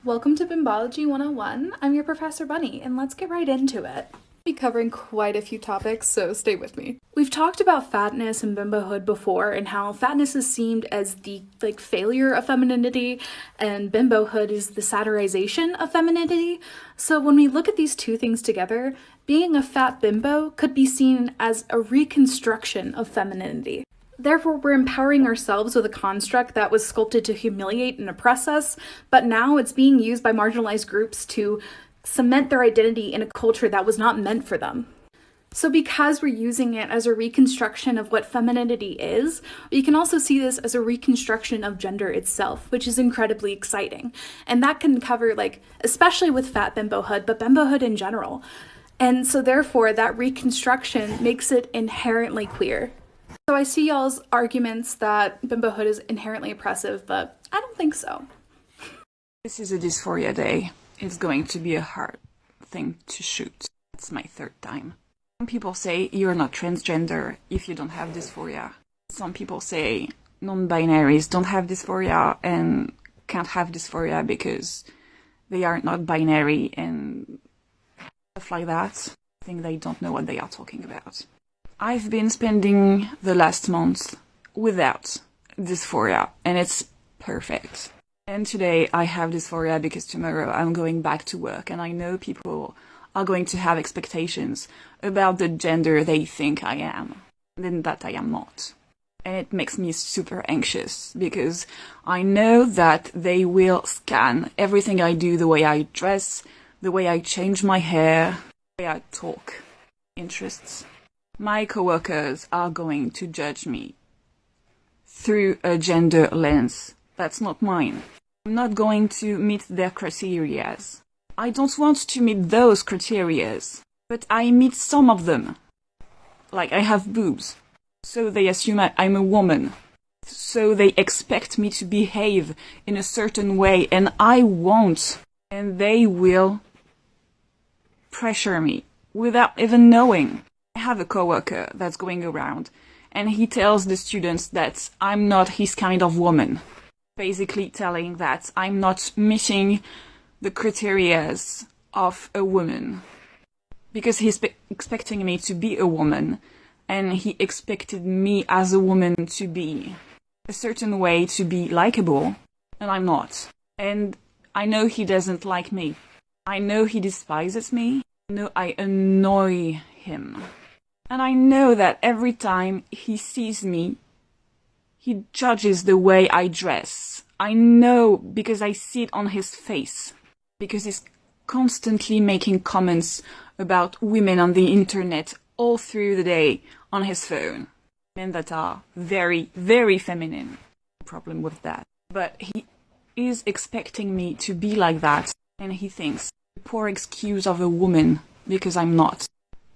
Welcome to Bimbology 101. I'm your Professor Bunny, and let's get right into it. I'll be covering quite a few topics, so stay with me. We've talked about fatness and bimbohood before, and how fatness is seen as the failure of femininity, and bimbohood is the satirization of femininity. So when we look at these two things together, being a fat bimbo could be seen as a reconstruction of femininity. Therefore, we're empowering ourselves with a construct that was sculpted to humiliate and oppress us, but now it's being used by marginalized groups to cement their identity in a culture that was not meant for them. So because we're using it as a reconstruction of what femininity is, we can also see this as a reconstruction of gender itself, which is incredibly exciting. And that can cover, especially with fat bimbohood, but bimbohood in general. And so therefore, that reconstruction makes it inherently queer. So I see y'all's arguments that bimbohood is inherently oppressive, but I don't think so. This is a dysphoria day. It's going to be a hard thing to shoot. It's my third time. Some people say you're not transgender if you don't have dysphoria. Some people say non-binaries don't have dysphoria and can't have dysphoria because they are not binary and stuff like that. I think they don't know what they are talking about. I've been spending the last month without dysphoria, and it's perfect. And today I have dysphoria because tomorrow I'm going back to work, and I know people are going to have expectations about the gender they think I am, and that I am not. And it makes me super anxious, because I know that they will scan everything I do, the way I dress, the way I change my hair, the way I talk, interests. My coworkers are going to judge me through a gender lens that's not mine. I'm not going to meet their criteria. I don't want to meet those criteria, but I meet some of them. Like, I have boobs, so they assume I'm a woman. So they expect me to behave in a certain way, and I won't. And they will pressure me without even knowing. I have a coworker that's going around, and he tells the students that I'm not his kind of woman. Basically telling that I'm not meeting the criteria of a woman. Because he's expecting me to be a woman, and he expected me as a woman to be a certain way, to be likable, and I'm not. And I know he doesn't like me. I know he despises me. I know I annoy him. And I know that every time he sees me, he judges the way I dress. I know because I see it on his face. Because he's constantly making comments about women on the internet all through the day on his phone. Men that are very, very feminine. No problem with that. But he is expecting me to be like that. And he thinks, poor excuse of a woman, because I'm not.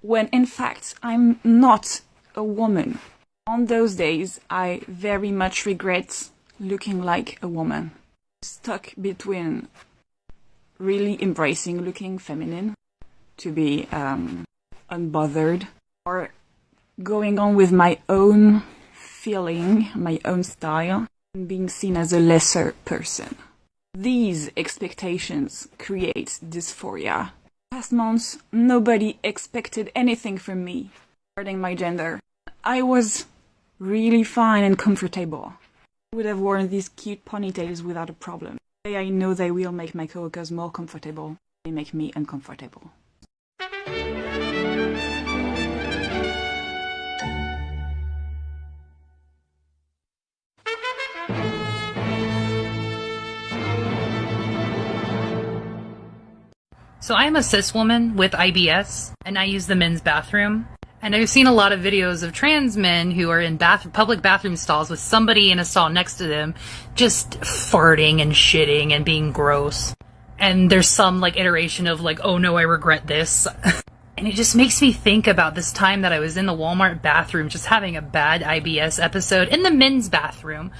When in fact, I'm not a woman. On those days, I very much regret looking like a woman. Stuck between really embracing looking feminine, to be unbothered, or going on with my own feeling, my own style, and being seen as a lesser person. These expectations create dysphoria. Last month, nobody expected anything from me regarding my gender. I was really fine and comfortable. I would have worn these cute ponytails without a problem. Today I know they will make my coworkers more comfortable. They make me uncomfortable. So I'm a cis woman with IBS, and I use the men's bathroom. And I've seen a lot of videos of trans men who are in public bathroom stalls with somebody in a stall next to them just farting and shitting and being gross. And there's some iteration of oh no, I regret this. And it just makes me think about this time that I was in the Walmart bathroom just having a bad IBS episode in the men's bathroom.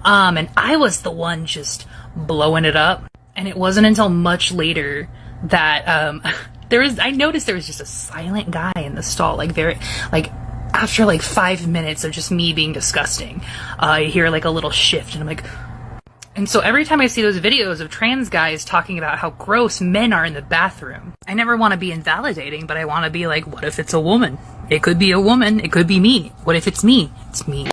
And I was the one just blowing it up. And it wasn't until much later that I noticed there was just a silent guy in the stall, after 5 minutes of just me being disgusting, I hear a little shift, and I'm like, And so every time I see those videos of trans guys talking about how gross men are in the bathroom, I never want to be invalidating, but I want to be like, what if it's a woman? It could be a woman. It could be me. What if it's me? It's me.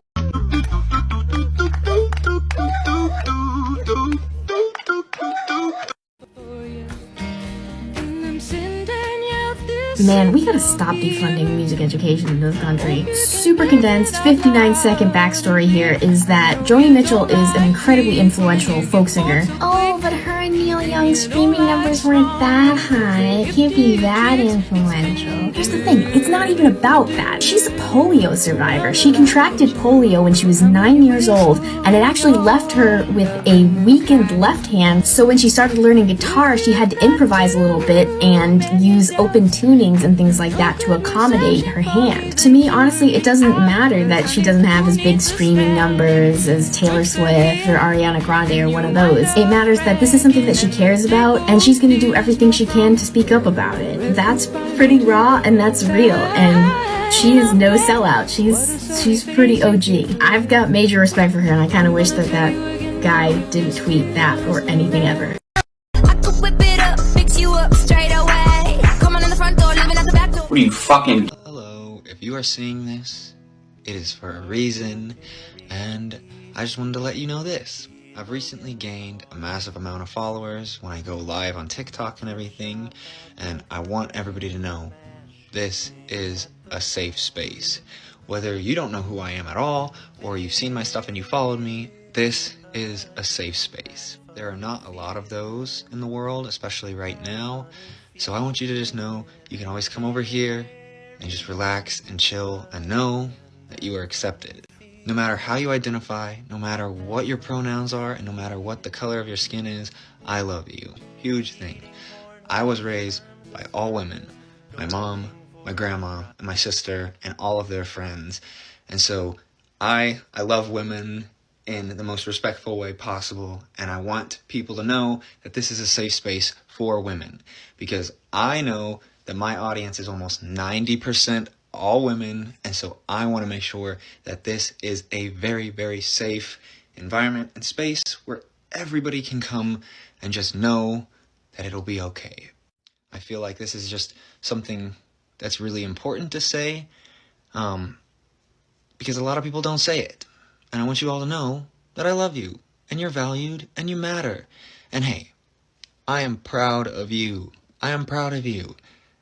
Man, we gotta stop defunding music education in this country. Super condensed, 59-second backstory here is that Joni Mitchell is an incredibly influential folk singer. Oh, but her and Neil Young's streaming numbers weren't that high. It can't be that influential. Here's the thing, it's not even about that. She's a polio survivor. She contracted polio when she was 9 years old, and it actually left her with a weakened left hand. So when she started learning guitar, she had to improvise a little bit and use open tuning and things like that to accommodate her hand. To me, honestly, it doesn't matter that she doesn't have as big streaming numbers as Taylor Swift or Ariana Grande or one of those. It matters that this is something that she cares about, and she's going to do everything she can to speak up about it. That's pretty raw and that's real, and she is no sellout. She's pretty OG. I've got major respect for her, and I kind of wish that that guy didn't tweet that or anything ever. What are you fucking? Hello, if you are seeing this, it is for a reason, and I just wanted to let you know this. I've recently gained a massive amount of followers when I go live on TikTok and everything, and I want everybody to know this is a safe space. Whether you don't know who I am at all, or you've seen my stuff and you followed me, this is a safe space. There are not a lot of those in the world, especially right now. So I want you to just know you can always come over here and just relax and chill and know that you are accepted. No matter how you identify, no matter what your pronouns are, and no matter what the color of your skin is, I love you. Huge thing. I was raised by all women. My mom, my grandma, and my sister, and all of their friends. And so I love women in the most respectful way possible, and I want people to know that this is a safe space for women, because I know that my audience is almost 90% all women, and so I want to make sure that this is a very, very safe environment and space where everybody can come and just know that it'll be okay. I feel like this is just something that's really important to say, because a lot of people don't say it. And I want you all to know that I love you, and you're valued, and you matter. And hey, I am proud of you. I am proud of you.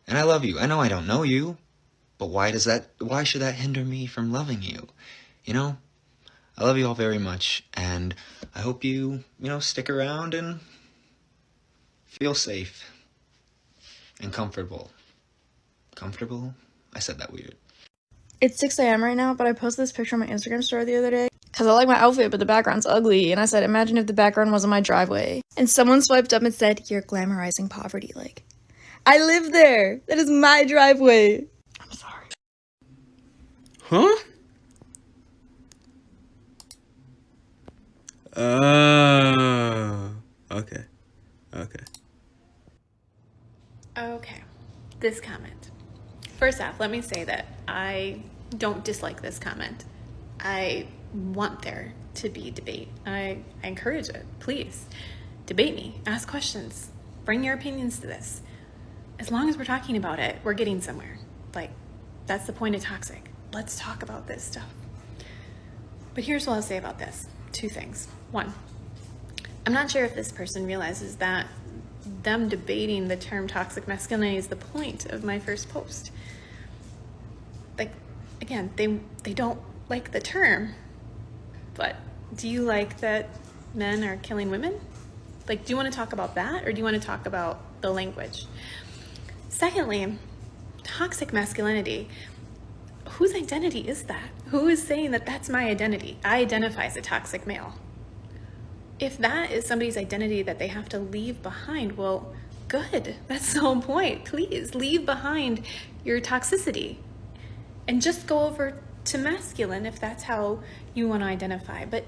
And I love you. I know I don't know you, but why should that hinder me from loving you? You know? I love you all very much, and I hope you stick around and feel safe and comfortable. Comfortable? I said that weird. It's 6 a.m. right now, but I posted this picture on my Instagram story the other day because I like my outfit, but the background's ugly. And I said, imagine if the background was on my driveway. And someone swiped up and said, you're glamorizing poverty. Like, I live there. That is my driveway. I'm sorry. Huh? Okay. Okay. This comment. First off, let me say that I don't dislike this comment. I want there to be debate. I encourage it. Please, debate me. Ask questions. Bring your opinions to this. As long as we're talking about it, we're getting somewhere. Like, that's the point of toxic. Let's talk about this stuff. But here's what I'll say about this. 2 things. 1, I'm not sure if this person realizes that them debating the term toxic masculinity is the point of my first post. Like, again, they don't like the term, but do you like that men are killing women? Like, do you want to talk about that, or do you want to talk about the language? Secondly, toxic masculinity. Whose identity is that? Who is saying that that's my identity? I identify as a toxic male. If that is somebody's identity that they have to leave behind, well, good. That's the whole point. Please leave behind your toxicity and just go over to masculine if that's how you want to identify. But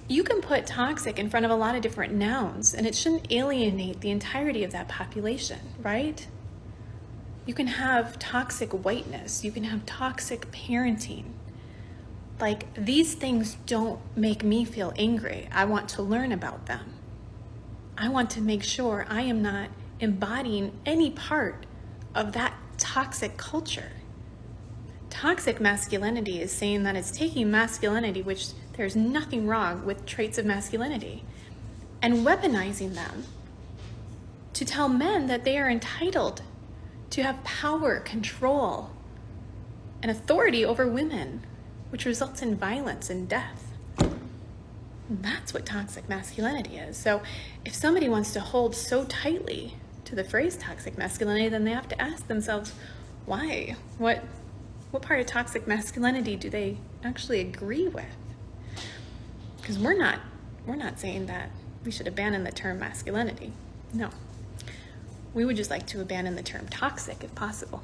you can put toxic in front of a lot of different nouns, and it shouldn't alienate the entirety of that population, right? You can have toxic whiteness. You can have toxic parenting. Like, these things don't make me feel angry. I want to learn about them. I want to make sure I am not embodying any part of that toxic culture. Toxic masculinity is saying that it's taking masculinity, which there's nothing wrong with traits of masculinity, and weaponizing them to tell men that they are entitled to have power, control, and authority over women, which results in violence and death. That's what toxic masculinity is. So if somebody wants to hold so tightly to the phrase toxic masculinity, then they have to ask themselves, why? What part of toxic masculinity do they actually agree with? Because we're not saying that we should abandon the term masculinity. No. We would just like to abandon the term toxic if possible.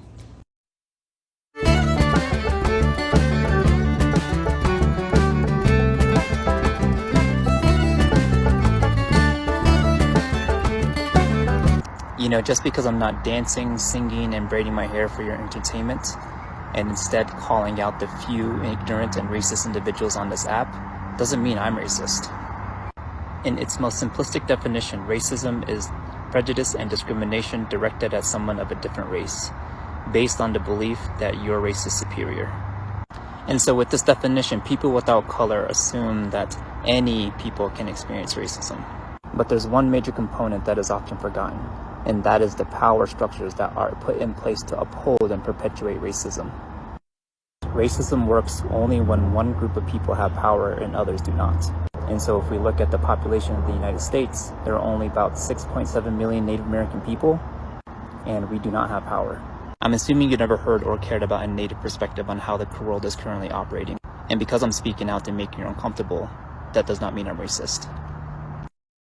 You know, just because I'm not dancing, singing, and braiding my hair for your entertainment, and instead calling out the few ignorant and racist individuals on this app, doesn't mean I'm racist. In its most simplistic definition, racism is prejudice and discrimination directed at someone of a different race, based on the belief that your race is superior. And so with this definition, people without color assume that any people can experience racism. But there's one major component that is often forgotten, and that is the power structures that are put in place to uphold and perpetuate racism. Racism works only when one group of people have power and others do not. And so if we look at the population of the United States, there are only about 6.7 million Native American people, and we do not have power. I'm assuming you never heard or cared about a Native perspective on how the world is currently operating. And because I'm speaking out and making you uncomfortable, that does not mean I'm racist.